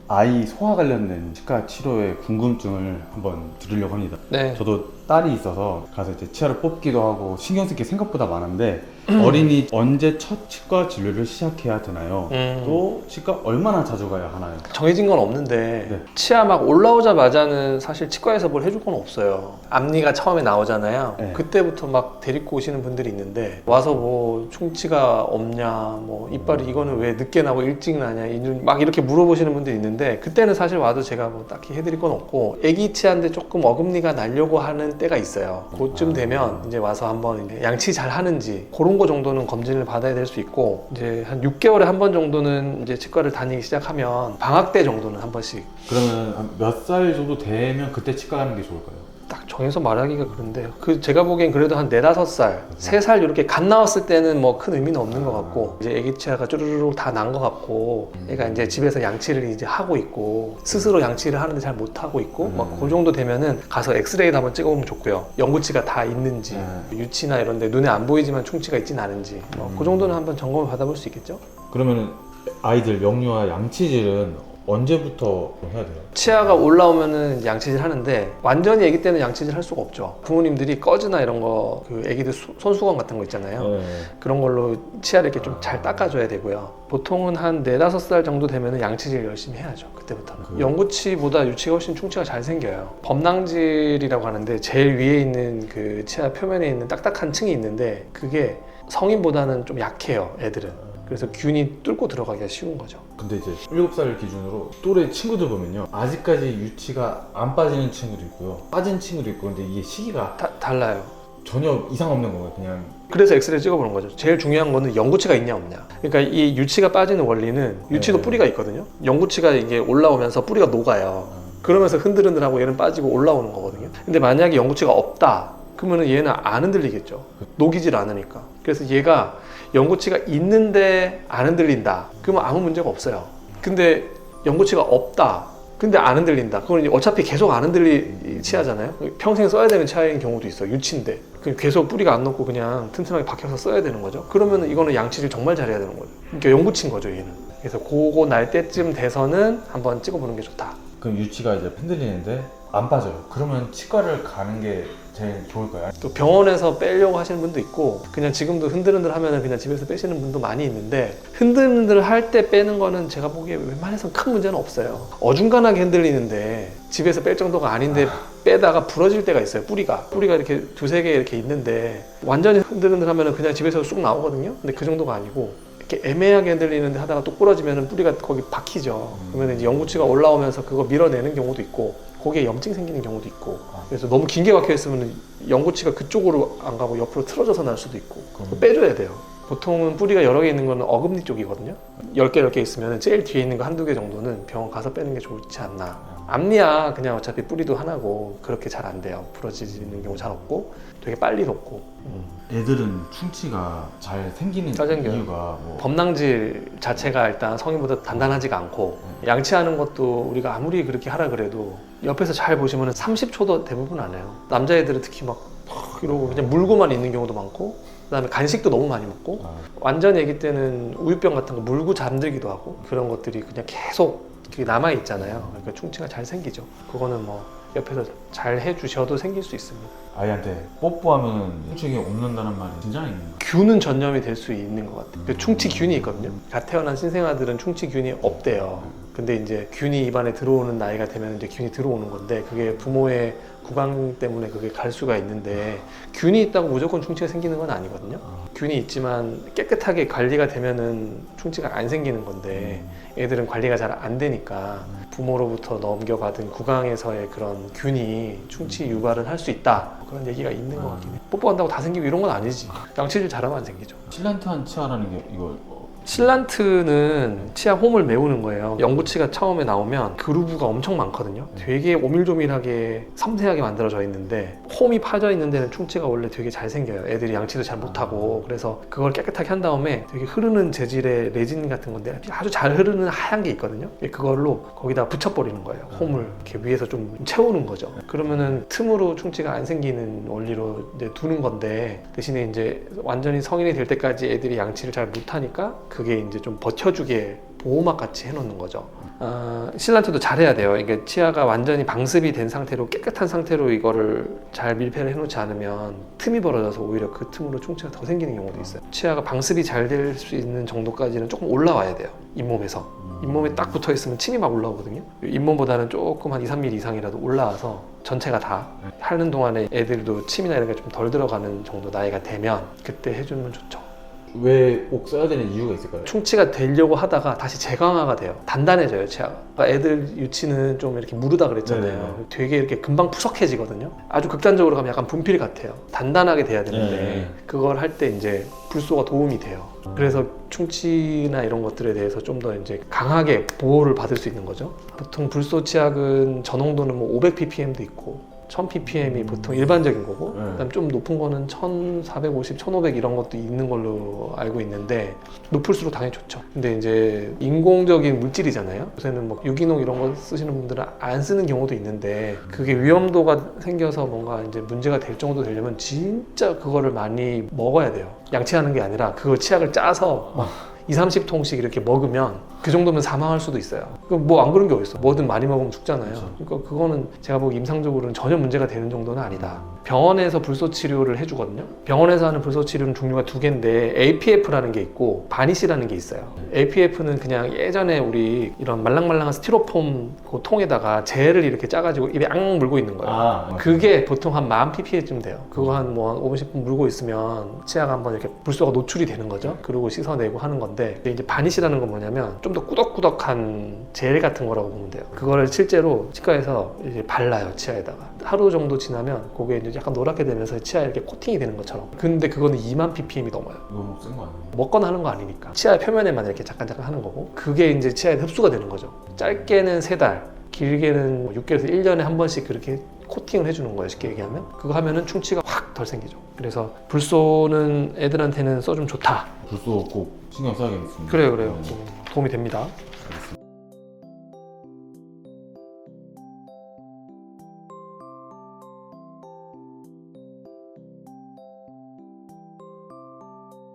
아이 소화 관련된 치과 치료의 궁금증을 한번 드리려고 합니다. 네. 저도 딸이 있어서 가서 이제 치아를 뽑기도 하고 신경 쓸 게 생각보다 많은데 어린이 언제 첫 치과 진료를 시작해야 되나요? 또 치과 얼마나 자주 가야 하나요? 정해진 건 없는데 네. 치아 막 올라오자마자는 사실 치과에서 뭘 해줄 건 없어요. 앞니가 처음에 나오잖아요. 네. 그때부터 막 데리고 오시는 분들이 있는데 와서 뭐 충치가 없냐, 뭐 이빨이 이거는 왜 늦게 나고 일찍 나냐, 막 이렇게 물어보시는 분들이 있는데 그때는 사실 와도 제가 뭐 딱히 해드릴 건 없고 애기 치아인데 조금 어금니가 나려고 하는 때가 있어요. 그쯤 되면 이제 와서 한번 이제 양치 잘 하는지 그런 거 정도는 검진을 받아야 될 수 있고 이제 한 6개월에 한 번 정도는 이제 치과를 다니기 시작하면 방학 때 정도는 한 번씩. 그러면 몇 살 정도 되면 그때 치과 가는 게 좋을까요? 딱 정해서 말하기가 그런데 제가 보기엔 그래도 한 4, 5살, 3살 이렇게 갓 나왔을 때는 뭐 큰 의미는 없는 것 같고 이제 애기 치아가 쭈르륵 다 난 것 같고 얘가 이제 집에서 양치를 이제 하고 있고 스스로 양치를 하는데 잘 못하고 있고 막 그 정도 되면은 가서 엑스레이도 한번 찍어보면 좋고요. 연구치가 다 있는지 유치나 이런 데 눈에 안 보이지만 충치가 있진 않은지 그 정도는 한번 점검을 받아볼 수 있겠죠? 그러면 아이들 영유아 양치질은 언제부터 해야 돼요? 치아가 올라오면은 양치질 하는데 완전히 아기 때는 양치질 할 수가 없죠. 부모님들이 꺼즈나 이런 거 그 아기들 손수건 같은 거 있잖아요. 네. 그런 걸로 치아를 이렇게 좀 잘 닦아줘야 되고요. 보통은 한 4, 5살 정도 되면은 양치질 열심히 해야죠. 그때부터는. 영구치보다 유치가 훨씬 충치가 잘 생겨요. 범낭질이라고 하는데 제일 위에 있는 그 치아 표면에 있는 딱딱한 층이 있는데 그게 성인보다는 좀 약해요, 애들은. 그래서 균이 뚫고 들어가기가 쉬운 거죠. 근데 이제 7살 기준으로 또래 친구들 보면요, 아직까지 유치가 안 빠지는 친구도 있고요, 빠진 친구도 있고, 근데 이게 시기가 달라요. 전혀 이상 없는 거예요. 그냥 그래서 엑스레이 찍어보는 거죠. 제일 중요한 거는 영구치가 있냐 없냐. 그러니까 이 유치가 빠지는 원리는 유치도 뿌리가 있거든요. 영구치가 이게 올라오면서 뿌리가 녹아요. 그러면서 흔들흔들하고 얘는 빠지고 올라오는 거거든요. 근데 만약에 영구치가 없다 그러면 얘는 안 흔들리겠죠. 녹이질 않으니까. 그래서 얘가 영구치가 있는데 안 흔들린다 그러면 아무 문제가 없어요. 근데 영구치가 없다 근데 안 흔들린다 그건 어차피 계속 안 흔들릴 치아잖아요. 평생 써야 되는 치아인 경우도 있어요. 유치인데 계속 뿌리가 안 녹고 그냥 튼튼하게 박혀서 써야 되는 거죠. 그러면 이거는 양치를 정말 잘해야 되는 거죠. 그러니까 영구치인 거죠, 얘는. 그래서 그거 날 때쯤 돼서는 한번 찍어보는 게 좋다. 그럼 유치가 이제 흔들리는데 안 빠져요. 그러면 치과를 가는 게 제일 좋을까요? 또 병원에서 빼려고 하시는 분도 있고 그냥 지금도 흔들흔들 하면 그냥 집에서 빼시는 분도 많이 있는데 흔들흔들 할 때 빼는 거는 제가 보기에 웬만해서는 큰 문제는 없어요. 어중간하게 흔들리는데 집에서 뺄 정도가 아닌데 빼다가 부러질 때가 있어요. 뿌리가 이렇게 두세 개 이렇게 있는데 완전히 흔들흔들 하면 그냥 집에서 쑥 나오거든요. 근데 그 정도가 아니고 이렇게 애매하게 흔들리는데 하다가 또 부러지면 뿌리가 거기 박히죠. 그러면 이제 영구치가 올라오면서 그거 밀어내는 경우도 있고 거기에 염증 생기는 경우도 있고 그래서 너무 긴 게 박혀 있으면 영구치가 그쪽으로 안 가고 옆으로 틀어져서 날 수도 있고 빼줘야 돼요. 보통은 뿌리가 여러 개 있는 거는 어금니 쪽이거든요. 10개 있으면 제일 뒤에 있는 거 한두 개 정도는 병원 가서 빼는 게 좋지 않나. 앞니야 그냥 어차피 뿌리도 하나고 그렇게 잘 안 돼요. 부러지는 경우 잘 없고 되게 빨리 녹고. 애들은 충치가 잘 생기는 이유가 뭐... 범낭질 자체가 일단 성인보다 단단하지가 않고 양치하는 것도 우리가 아무리 그렇게 하라 그래도 옆에서 잘 보시면 30초도 대부분 안 해요. 남자애들은 특히 막 이러고 그냥 물고만 있는 경우도 많고 그다음에 간식도 너무 많이 먹고 완전 애기 때는 우유병 같은 거 물고 잠들기도 하고 그런 것들이 그냥 계속 남아 있잖아요. 그러니까 충치가 잘 생기죠. 그거는 뭐 옆에서 잘 해주셔도 생길 수 있습니다. 아이한테 뽀뽀하면 충치가 없는다는 말이 진짜 있는 거예요? 균은 전염이 될 수 있는 것 같아요. 그 충치균이 있거든요. 갓 태어난 신생아들은 충치균이 없대요. 근데 이제 균이 입안에 들어오는 나이가 되면 이제 균이 들어오는 건데 그게 부모의 구강 때문에 그게 갈 수가 있는데 균이 있다고 무조건 충치가 생기는 건 아니거든요. 균이 있지만 깨끗하게 관리가 되면은 충치가 안 생기는 건데 애들은 관리가 잘 안 되니까 부모로부터 넘겨받은 구강에서의 그런 균이 충치 유발을 할 수 있다 그런 얘기가 있는 것 같긴 해. 뽀뽀한다고 다 생기고 이런 건 아니지. 양치질 잘하면 안 생기죠. 실란트한 치아라는 게 이거 실란트는 치아 홈을 메우는 거예요. 영구치가 처음에 나오면 그루브가 엄청 많거든요. 되게 오밀조밀하게 섬세하게 만들어져 있는데 홈이 파져 있는 데는 충치가 원래 되게 잘 생겨요. 애들이 양치도 잘 못하고 그래서 그걸 깨끗하게 한 다음에 되게 흐르는 재질의 레진 같은 건데 아주 잘 흐르는 하얀 게 있거든요. 그걸로 거기다 붙여버리는 거예요. 홈을 이렇게 위에서 좀 채우는 거죠. 그러면은 틈으로 충치가 안 생기는 원리로 이제 두는 건데 대신에 이제 완전히 성인이 될 때까지 애들이 양치를 잘 못하니까 그게 이제 좀 버텨주게 보호막 같이 해놓는 거죠. 신란트도 잘해야 돼요. 이게 치아가 완전히 방습이 된 상태로 깨끗한 상태로 이거를 잘 밀폐를 해놓지 않으면 틈이 벌어져서 오히려 그 틈으로 충치가 더 생기는 경우도 있어요. 치아가 방습이 잘 될 수 있는 정도까지는 조금 올라와야 돼요. 잇몸에서. 잇몸에 딱 붙어 있으면 침이 막 올라오거든요. 잇몸보다는 조금 한 2, 3mm 이상이라도 올라와서 전체가 다 하는 동안에 애들도 침이나 이런 게 좀 덜 들어가는 정도 나이가 되면 그때 해주면 좋죠. 왜 꼭 써야 되는 이유가 있을까요? 충치가 되려고 하다가 다시 재강화가 돼요. 단단해져요, 치아가. 그러니까 애들 유치는 좀 이렇게 무르다 그랬잖아요. 네네. 되게 이렇게 금방 푸석해지거든요. 아주 극단적으로 가면 약간 분필 같아요. 단단하게 돼야 되는데 네네. 그걸 할 때 이제 불소가 도움이 돼요. 그래서 충치나 이런 것들에 대해서 좀 더 이제 강하게 보호를 받을 수 있는 거죠. 보통 불소 치약은 전홍도는 뭐 500ppm도 있고 1000ppm이 보통 일반적인 거고 그다음 좀 높은 거는 1450, 1500 이런 것도 있는 걸로 알고 있는데 높을수록 당연히 좋죠. 근데 이제 인공적인 물질이잖아요. 요새는 뭐 유기농 이런 거 쓰시는 분들은 안 쓰는 경우도 있는데 그게 위험도가 생겨서 뭔가 이제 문제가 될 정도 되려면 진짜 그거를 많이 먹어야 돼요. 양치하는 게 아니라 그걸 치약을 짜서 막 2, 30통씩 이렇게 먹으면 그 정도면 사망할 수도 있어요. 뭐 안 그런 게 어딨어. 뭐든 많이 먹으면 죽잖아요. 그러니까 그거는 제가 보기 임상적으로는 전혀 문제가 되는 정도는 아니다. 병원에서 불소 치료를 해주거든요. 병원에서 하는 불소 치료는 종류가 두 개인데 APF라는 게 있고 바니시라는 게 있어요. APF는 그냥 예전에 우리 이런 말랑말랑한 스티로폼 그 통에다가 젤을 이렇게 짜가지고 입에 앙 물고 있는 거예요. 그게 보통 한 10,000ppm쯤 돼요. 그거 한 뭐 5분, 10분 물고 있으면 치아가 한번 이렇게 불소가 노출이 되는 거죠. 그리고 씻어내고 하는 건데 근데 이제 바니시라는 건 뭐냐면 좀 더 꾸덕꾸덕한 젤 같은 거라고 보면 돼요. 그거를 실제로 치과에서 이제 발라요, 치아에다가. 하루 정도 지나면 그게 이제 약간 노랗게 되면서 치아에 이렇게 코팅이 되는 것처럼. 근데 그거는 2만 ppm이 넘어요. 너무 센 거 아니에요? 먹거나 하는 거 아니니까. 치아 표면에만 이렇게 잠깐 하는 거고. 그게 이제 치아에 흡수가 되는 거죠. 짧게는 3달, 길게는 6개월에서 1년에 한 번씩 그렇게 코팅을 해주는 거예요, 쉽게 얘기하면. 그거 하면은 충치가 확 덜 생기죠. 그래서 불소는 애들한테는 써주면 좋다. 불소 꼭 신경 써야겠습니다. 그래요. 도움이 됩니다.